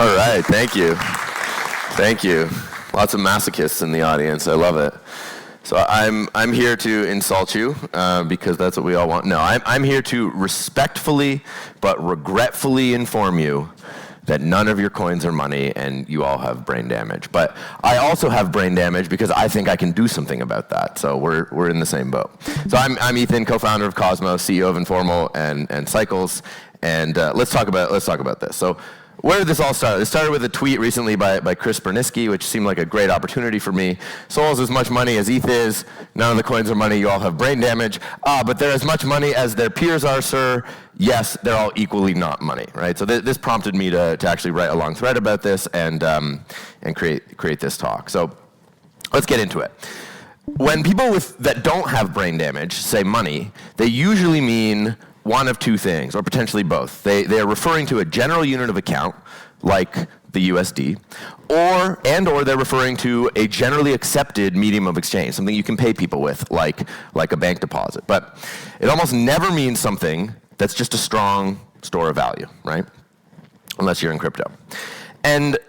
All right, thank you. Thank you. Lots of masochists in the audience. I love it. So I'm here to insult you because that's what we all want. No, I'm here to respectfully but regretfully inform you that none of your coins are money and you all have brain damage. But I also have brain damage because I think I can do something about that. So we're in the same boat. So I'm Ethan, co-founder of Cosmos, CEO of Informal and Cycles, and let's talk about this. So where did this all start? It started with a tweet recently by Chris Berniski, which seemed like a great opportunity for me. Souls as much money as ETH is. None of the coins are money. You all have brain damage. But they're as much money as their peers are, sir. Yes, they're all equally not money, right? So this prompted me to actually write a long thread about this and create this talk. So let's get into it. When people that don't have brain damage say money, they usually mean one of two things, or potentially both. They are referring to a general unit of account, like the USD, or they're referring to a generally accepted medium of exchange, something you can pay people with, like a bank deposit. But it almost never means something that's just a strong store of value, right? Unless you're in crypto. And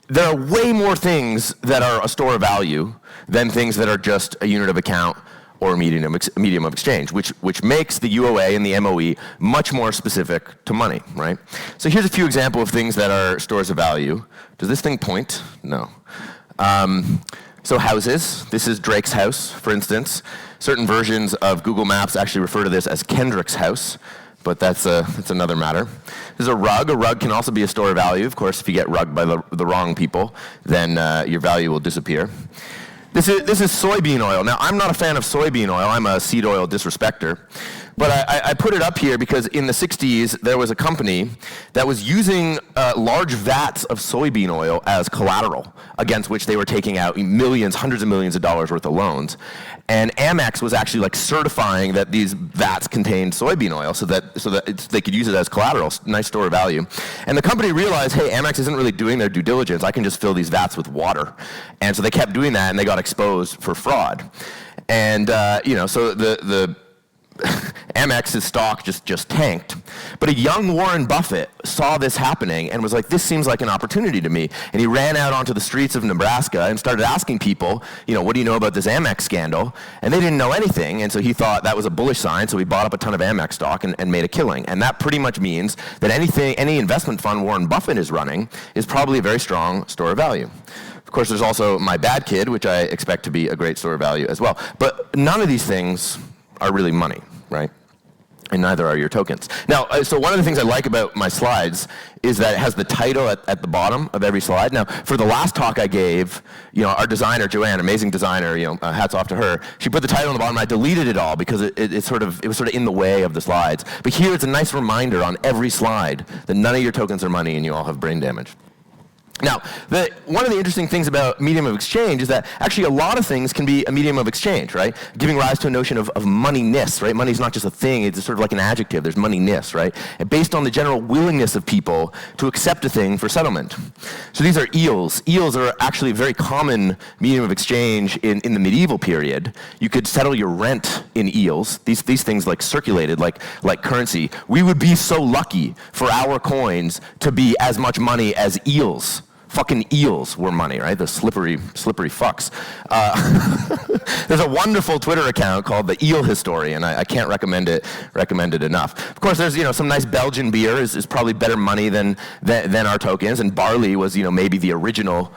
there are way more things that are a store of value than things that are just a unit of account or medium of exchange, which makes the UOA and the MOE much more specific to money, right? So here's a few examples of things that are stores of value. Does this thing point? No. So houses, this is Drake's house, for instance. Certain versions of Google Maps actually refer to this as Kendrick's house, but that's another matter. There's a rug. A rug can also be a store of value. Of course, if you get rugged by the wrong people, then your value will disappear. This is soybean oil. Now, I'm not a fan of soybean oil. I'm a seed oil disrespecter. But I put it up here because in the 60s, there was a company that was using large vats of soybean oil as collateral against which they were taking out millions, hundreds of millions of dollars worth of loans. And Amex was actually like certifying that these vats contained soybean oil so that they could use it as collateral, nice store of value. And the company realized, hey, Amex isn't really doing their due diligence. I can just fill these vats with water. And so they kept doing that, and they got exposed for fraud. And so the Amex's stock just tanked. But a young Warren Buffett saw this happening and was like, this seems like an opportunity to me. And he ran out onto the streets of Nebraska and started asking people, what do you know about this Amex scandal? And they didn't know anything, and so he thought that was a bullish sign, so he bought up a ton of Amex stock and made a killing. And that pretty much means that any investment fund Warren Buffett is running is probably a very strong store of value. Of course, there's also my bad kid, which I expect to be a great store of value as well. But none of these things are really money, right? And neither are your tokens. Now, so one of the things I like about my slides is that it has the title at the bottom of every slide. Now, for the last talk I gave, our designer, Joanne, amazing designer, hats off to her, she put the title on the bottom. I deleted it all because it was sort of in the way of the slides. But here it's a nice reminder on every slide that none of your tokens are money and you all have brain damage. Now, one of the interesting things about medium of exchange is that actually a lot of things can be a medium of exchange, right? Giving rise to a notion of moneyness, right? Money's not just a thing, it's sort of like an adjective. There's moneyness, right? And based on the general willingness of people to accept a thing for settlement. So these are eels. Eels are actually a very common medium of exchange in the medieval period. You could settle your rent in eels. These things like circulated like currency. We would be so lucky for our coins to be as much money as eels. Fucking eels were money, right? The slippery fucks. There's a wonderful Twitter account called the Eel Historian. I can't recommend it enough. Of course, there's some nice Belgian beer is probably better money than our tokens, and barley was maybe the original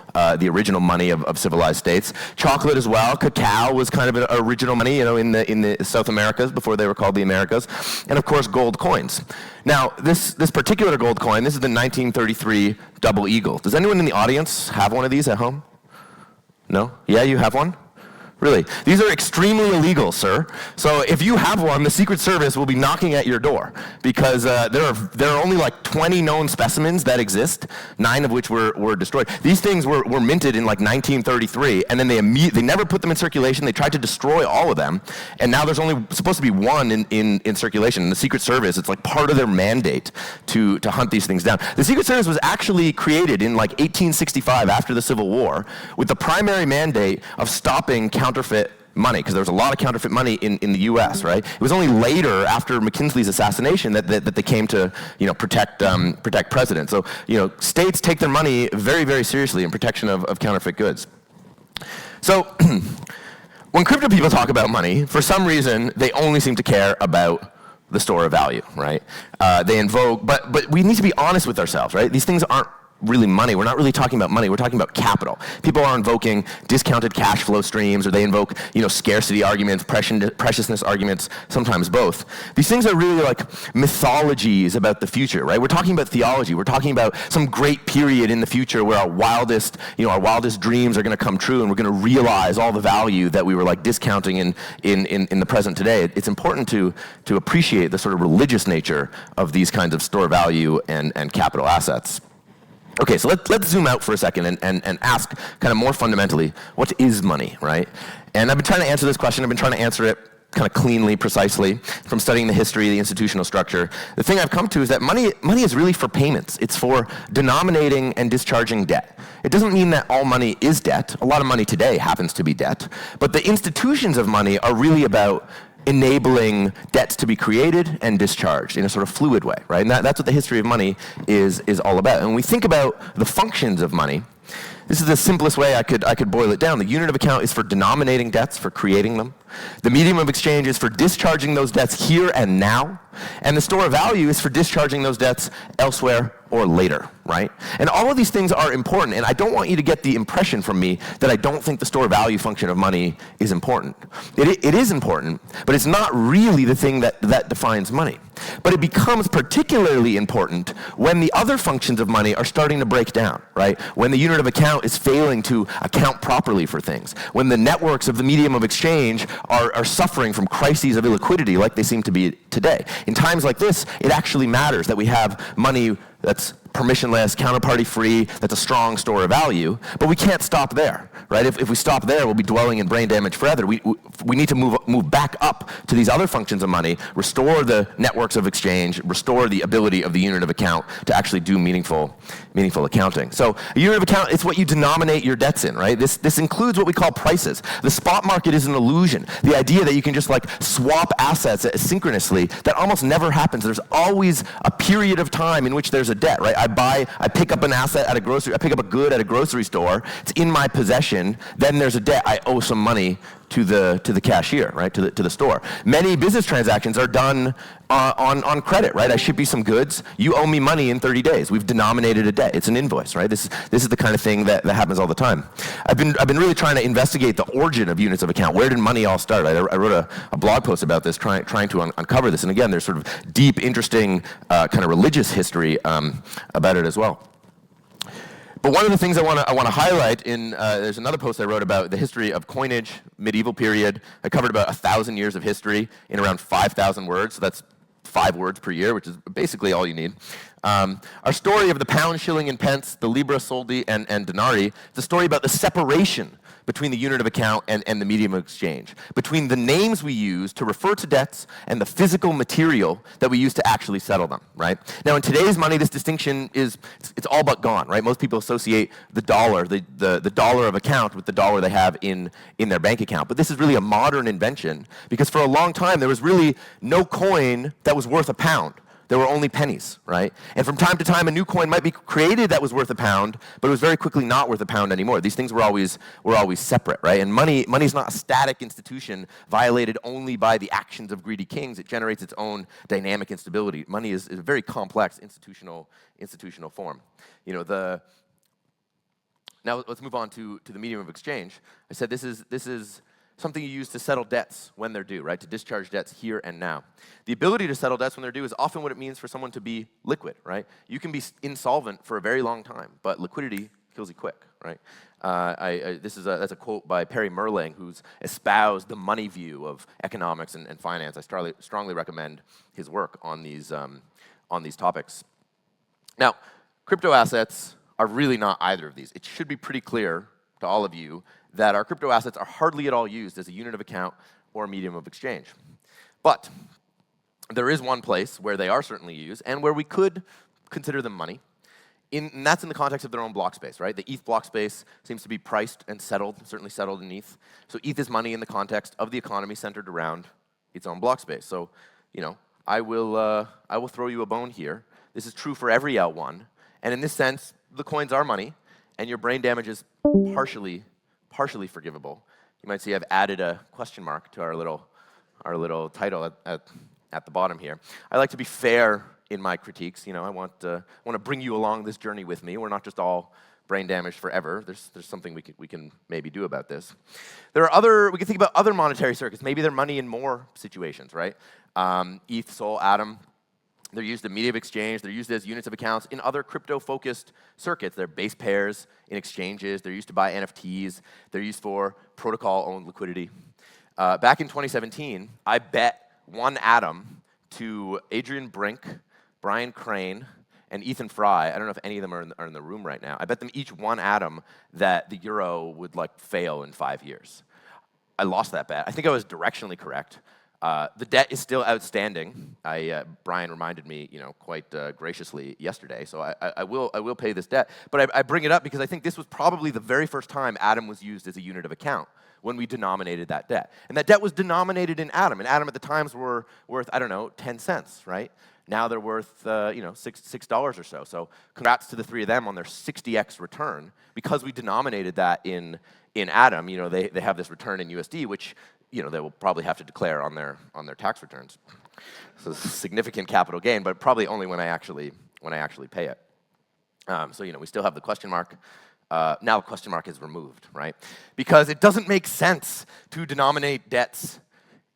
money of civilized states. Chocolate as well. Cacao was kind of an original money, in the South Americas before they were called the Americas, and of course gold coins. Now, this particular gold coin, this is the 1933 Double Eagle. Does anyone in the audience have one of these at home? No? Yeah, you have one? Really? These are extremely illegal, sir. So if you have one, the Secret Service will be knocking at your door because there are only like 20 known specimens that exist, 9 of which were destroyed. These things were minted in like 1933, and then they never put them in circulation. They tried to destroy all of them, and now there's only supposed to be one in circulation. And the Secret Service, it's like part of their mandate to hunt these things down. The Secret Service was actually created in like 1865 after the Civil War with the primary mandate of stopping counterfeit money, because there was a lot of counterfeit money in the U.S., right? It was only later, after McKinley's assassination, that they came to, protect presidents. So, states take their money very, very seriously in protection of counterfeit goods. So, when crypto people talk about money, for some reason, they only seem to care about the store of value, right? They invoke, but we need to be honest with ourselves, right? These things aren't really money. We're not really talking about money. We're talking about capital. People are invoking discounted cash flow streams, or they invoke, scarcity arguments, preciousness arguments, sometimes both. These things are really like mythologies about the future, right? We're talking about theology. We're talking about some great period in the future where our wildest dreams are going to come true, and we're going to realize all the value that we were like discounting in the present today. It's important to appreciate the sort of religious nature of these kinds of store value and capital assets. Okay, so let's zoom out for a second and ask kind of more fundamentally, what is money, right? And I've been trying to answer this question. I've been trying to answer it kind of cleanly, precisely, from studying the history, the institutional structure. The thing I've come to is that money is really for payments. It's for denominating and discharging debt. It doesn't mean that all money is debt. A lot of money today happens to be debt. But the institutions of money are really about enabling debts to be created and discharged in a sort of fluid way, right? And that's what the history of money is all about. And when we think about the functions of money, this is the simplest way I could boil it down. The unit of account is for denominating debts, for creating them. The medium of exchange is for discharging those debts here and now. And the store of value is for discharging those debts elsewhere or later, right? And all of these things are important, and I don't want you to get the impression from me that I don't think the store of value function of money is important. It is important, but it's not really the thing that defines money. But it becomes particularly important when the other functions of money are starting to break down, right? When the unit of account is failing to account properly for things. When the networks of the medium of exchange are suffering from crises of illiquidity like they seem to be today. In times like this, it actually matters that we have money that's permissionless, counterparty-free, that's a strong store of value, but we can't stop there, right? If we stop there, we'll be dwelling in brain damage forever. We need to move back up to these other functions of money, restore the networks of exchange, restore the ability of the unit of account to actually do meaningful accounting. So a unit of account, it's what you denominate your debts in, right? This includes what we call prices. The spot market is an illusion. The idea that you can just like swap assets synchronously, that almost never happens. There's always a period of time in which there's a debt, right? I pick up an asset at I pick up a good at a grocery store, it's in my possession, then there's a debt, I owe some money to the cashier, right, to the store. Many business transactions are done on credit, right? I ship you some goods, you owe me money in 30 days. We've denominated a debt. It's an invoice, right? This is the kind of thing that happens all the time. I've been really trying to investigate the origin of units of account. Where did money all start? I wrote a blog post about this, trying to uncover this. And again, there's sort of deep, interesting kind of religious history about it as well. But one of the things I want to highlight there's another post I wrote about the history of coinage, medieval period. I covered about 1,000 years of history in around 5,000 words, so that's 5 words per year, which is basically all you need. Our story of the pound, shilling, and pence, the libra, soldi, and denarii, it's a story about the separation between the unit of account and the medium of exchange, between the names we use to refer to debts and the physical material that we use to actually settle them, right? Now, in today's money, this distinction it's all but gone, right? Most people associate the dollar, the dollar of account with the dollar they have in their bank account. But this is really a modern invention, because for a long time, there was really no coin that was worth a pound. There were only pennies, right? And from time to time, a new coin might be created that was worth a pound, but it was very quickly not worth a pound anymore. These things were always separate, right? And money is not a static institution violated only by the actions of greedy kings. It generates its own dynamic instability. Money is a very complex institutional form. Now let's move on to the medium of exchange. I said this is something you use to settle debts when they're due, right? To discharge debts here and now. The ability to settle debts when they're due is often what it means for someone to be liquid, right? You can be insolvent for a very long time, but liquidity kills you quick, right? That's a quote by Perry Merling, who's espoused the money view of economics and finance. I strongly recommend his work on these topics. Now, crypto assets are really not either of these. It should be pretty clear to all of you that our crypto assets are hardly at all used as a unit of account or a medium of exchange. But there is one place where they are certainly used and where we could consider them money. And that's in the context of their own block space, right? The ETH block space seems to be priced and settled, certainly settled in ETH. So ETH is money in the context of the economy centered around its own block space. So, I will throw you a bone here. This is true for every L1. And in this sense, the coins are money, and your brain damage is partially forgivable. You might see I've added a question mark to our little title at the bottom here. I like to be fair in my critiques. I want to bring you along this journey with me. We're not just all brain damaged forever. There's something we can maybe do about this. We can think about other monetary circuits. Maybe they're money in more situations, right? ETH, Sol, Atom. They're used in media of exchange. They're used as units of accounts in other crypto-focused circuits. They're base pairs in exchanges. They're used to buy NFTs. They're used for protocol-owned liquidity. Back in 2017, I bet one Atom to Adrian Brink, Brian Crane, and Ethan Fry. I don't know if any of them are in the room right now. I bet them each one Atom that the euro would fail in 5 years. I lost that bet. I think I was directionally correct. The debt is still outstanding. Brian reminded me, quite graciously yesterday. So I will pay this debt. But I bring it up because I think this was probably the very first time Atom was used as a unit of account when we denominated that debt. And that debt was denominated in Atom. And Atom at the times were worth, 10 cents, right? Now they're worth, $6 or so. So congrats to the three of them on their 60x return because we denominated that in Atom. They have this return in USD, which they will probably have to declare on their tax returns. So it's a significant capital gain, but probably only when I actually pay it. So we still have the question mark. Now the question mark is removed, right? Because it doesn't make sense to denominate debts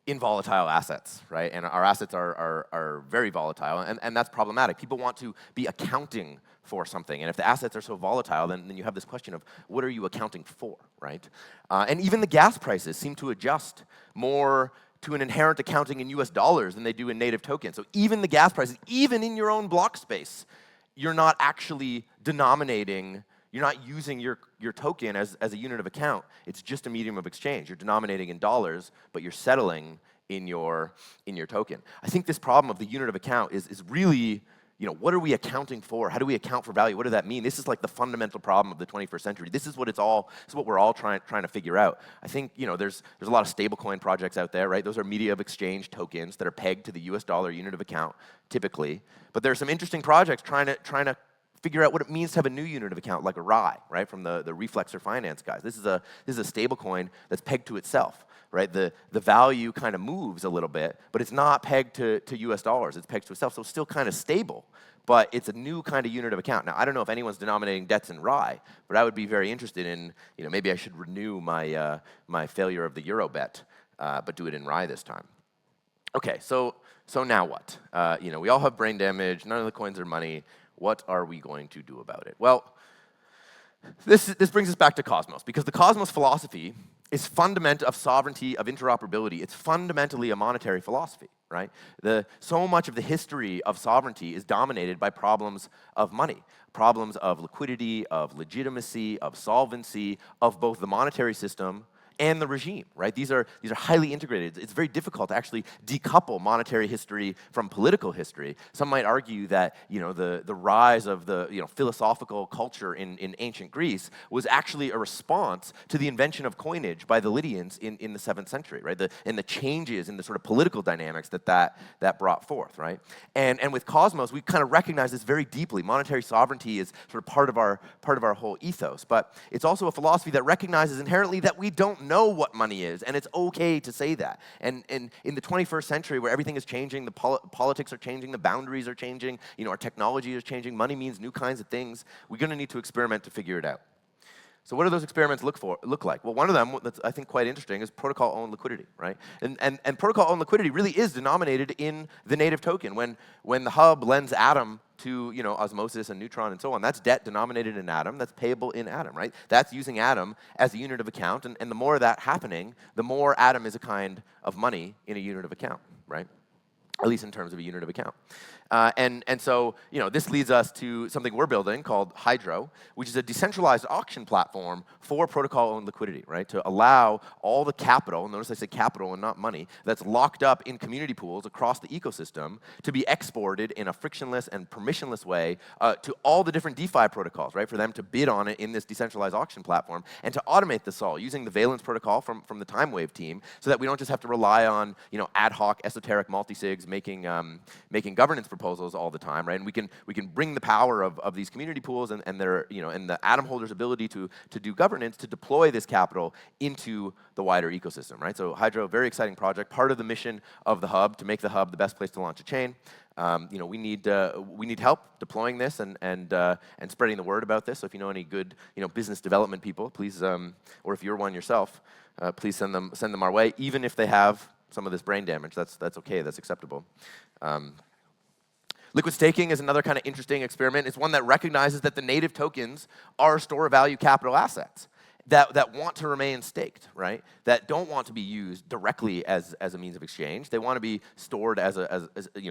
in volatile assets, right? And our assets are very volatile, and that's problematic. People want to be accounting for something, and if the assets are so volatile, then you have this question of what are you accounting for, right? And even the gas prices seem to adjust more to an inherent accounting in US dollars than they do in native tokens. So even the gas prices, even in your own block space, you're not actually denominating. You're not using your token as a unit of account. It's just a medium of exchange. You're denominating in dollars, but you're settling in your token. I think this problem of the unit of account is really, what are we accounting for? How do we account for value? What does that mean? This is the fundamental problem of the 21st century. This is what we're all trying to figure out. I think, there's a lot of stablecoin projects out there, right? Those are media of exchange tokens that are pegged to the US dollar unit of account, typically. But there are some interesting projects trying to figure out what it means to have a new unit of account, like a RAI, right, from the Reflexer Finance guys. This is a stable coin that's pegged to itself, right? The value kind of moves a little bit, but it's not pegged to US dollars. It's pegged to itself, so it's still kind of stable, but it's a new kind of unit of account. Now, I don't know if anyone's denominating debts in RAI, but I would be very interested in, maybe I should renew my failure of the euro bet, but do it in RAI this time. Okay, so now what? We all have brain damage. None of the coins are money. What are we going to do about it? Well, this brings us back to Cosmos, because the Cosmos philosophy is fundamental of sovereignty, of interoperability. It's fundamentally a monetary philosophy, right? So much of the history of sovereignty is dominated by problems of money, problems of liquidity, of legitimacy, of solvency, of both the monetary system and the regime, right? These are highly integrated. It's very difficult to actually decouple monetary history from political history. Some might argue that the rise of the philosophical culture in ancient Greece was actually a response to the invention of coinage by the Lydians in the 7th century, right? And the changes in the sort of political dynamics that brought forth, right? And with Cosmos, we kind of recognize this very deeply. Monetary sovereignty is sort of part of our whole ethos, but it's also a philosophy that recognizes inherently that we don't know what money is, and it's okay to say that. And in the 21st century, where everything is changing, the politics are changing, the boundaries are changing, our technology is changing, money means new kinds of things, we're going to need to experiment to figure it out. So what do those experiments look like? Well, one of them that's, I think, quite interesting is protocol-owned liquidity, right? And protocol-owned liquidity really is denominated in the native token. When the hub lends Atom to Osmosis and Neutron and so on, that's debt denominated in Atom, that's payable in Atom, right? That's using Atom as a unit of account, and the more of that happening, the more Atom is a kind of money in a unit of account, right? At least in terms of a unit of account. And so, this leads us to something we're building called Hydro, which is a decentralized auction platform for protocol-owned liquidity, right? To allow all the capital, notice I say capital and not money, that's locked up in community pools across the ecosystem to be exported in a frictionless and permissionless way to all the different DeFi protocols, right? For them to bid on it in this decentralized auction platform and to automate this all using the Valence protocol from the TimeWave team, so that we don't just have to rely on ad hoc esoteric multisigs making governance proposals all the time, right? And we can bring the power of these community pools and their and the atom holders' ability to do governance, to deploy this capital into the wider ecosystem, right? So Hydro, very exciting project, part of the mission of the hub to make the hub the best place to launch a chain. We need help deploying this and spreading the word about this. So if you know any good business development people, please, or if you're one yourself, please send them our way. Even if they have some of this brain damage, that's okay. That's acceptable. Liquid staking is another kind of interesting experiment. It's one that recognizes that the native tokens are store of value capital assets that want to remain staked, right? That don't want to be used directly as a means of exchange. They want to be stored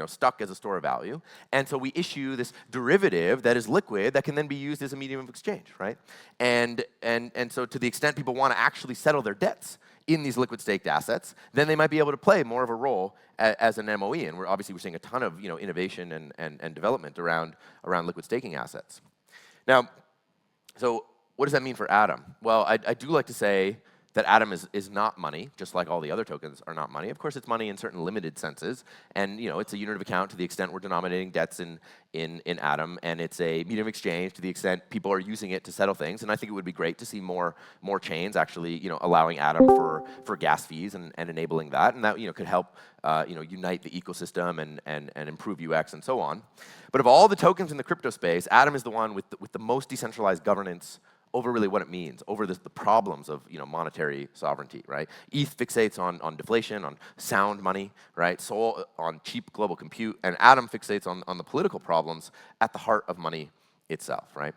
stuck as a store of value. And so we issue this derivative that is liquid that can then be used as a medium of exchange, right? And so to the extent people want to actually settle their debts in these liquid staked assets, then they might be able to play more of a role as an MOE. And we're seeing a ton of innovation and development around liquid staking assets. Now, so what does that mean for Atom? Well, I do like to say that Atom is not money, just like all the other tokens are not money. Of course, it's money in certain limited senses, and it's a unit of account to the extent we're denominating debts in Atom, and it's a medium of exchange to the extent people are using it to settle things. And I think it would be great to see more chains actually allowing Atom for gas fees and enabling that, and that could help unite the ecosystem and improve UX and so on. But of all the tokens in the crypto space, Atom is the one with the most decentralized governance over really what it means, over the problems of monetary sovereignty, right? ETH fixates on deflation, on sound money, right? Sol on cheap global compute, and Atom fixates on the political problems at the heart of money itself, right?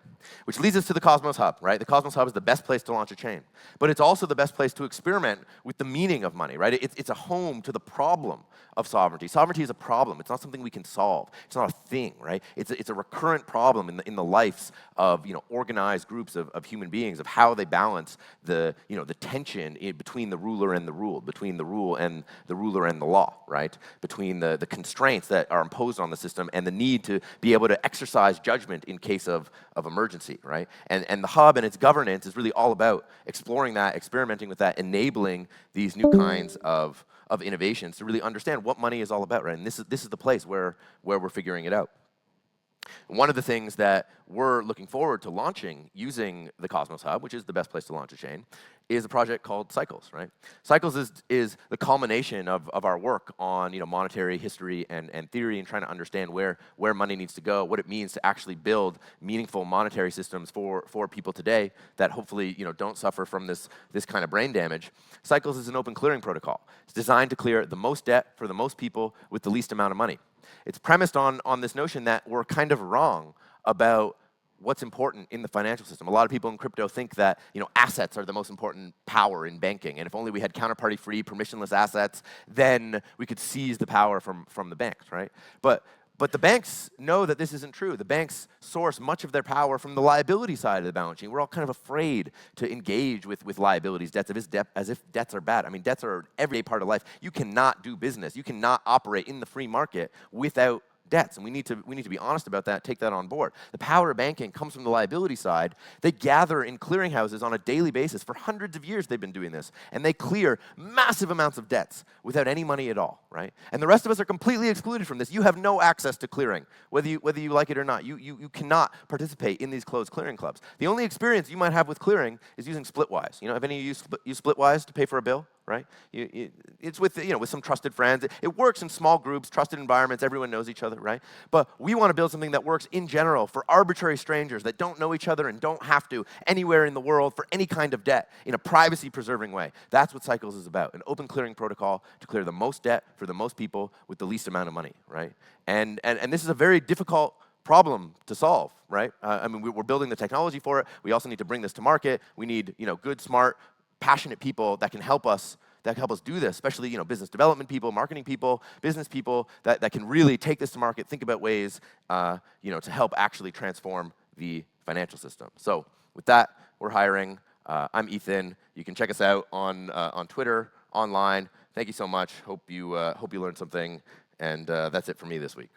Which leads us to the Cosmos Hub, right? The Cosmos Hub is the best place to launch a chain, but it's also the best place to experiment with the meaning of money, right? It's a home to the problem of sovereignty. Sovereignty is a problem. It's not something we can solve. It's not a thing, right? It's a recurrent problem in the lives of organized groups of human beings, of how they balance the tension between the ruler and the ruled, between the rule and the ruler and the law, right? Between the constraints that are imposed on the system and the need to be able to exercise judgment in case of emergency, right? And the hub and its governance is really all about exploring that, experimenting with that, enabling these new kinds of innovations to really understand what money is all about, right? And this is the place where we're figuring it out. One of the things that we're looking forward to launching using the Cosmos Hub, which is the best place to launch a chain, is a project called Cycles, right? Cycles is the culmination of our work on monetary history and theory, and trying to understand where money needs to go, what it means to actually build meaningful monetary systems for people today that hopefully don't suffer from this kind of brain damage. Cycles is an open clearing protocol. It's designed to clear the most debt for the most people with the least amount of money. It's premised on this notion that we're kind of wrong about what's important in the financial system. A lot of people in crypto think that assets are the most important power in banking, and if only we had counterparty-free, permissionless assets, then we could seize the power from the banks, right? But the banks know that this isn't true. The banks source much of their power from the liability side of the balance sheet. We're all kind of afraid to engage with liabilities, debts, as if debts are bad. I mean, debts are an everyday part of life. You cannot do business. You cannot operate in the free market without debts, and we need to be honest about that, take that on board. The power of banking comes from the liability side. They gather in clearinghouses on a daily basis. For hundreds of years they've been doing this, and they clear massive amounts of debts without any money at all, right? And the rest of us are completely excluded from this. You have no access to clearing, whether you like it or not. You cannot participate in these closed clearing clubs. The only experience you might have with clearing is using Splitwise. Have any of you use Splitwise to pay for a bill? Right? It's with with some trusted friends. It works in small groups, trusted environments. Everyone knows each other, right? But we want to build something that works in general for arbitrary strangers that don't know each other and don't have to anywhere in the world for any kind of debt in a privacy-preserving way. That's what Cycles is about: an open clearing protocol to clear the most debt for the most people with the least amount of money, right? And this is a very difficult problem to solve, right? We're building the technology for it. We also need to bring this to market. We need good, smart, passionate people that can help us that can help us do this, especially business development people, marketing people, business people that can really take this to market, think about ways to help actually transform the financial system. So with that, we're hiring. I'm Ethan. You can check us out on Twitter, online. Thank you so much. Hope you learned something. And that's it for me this week.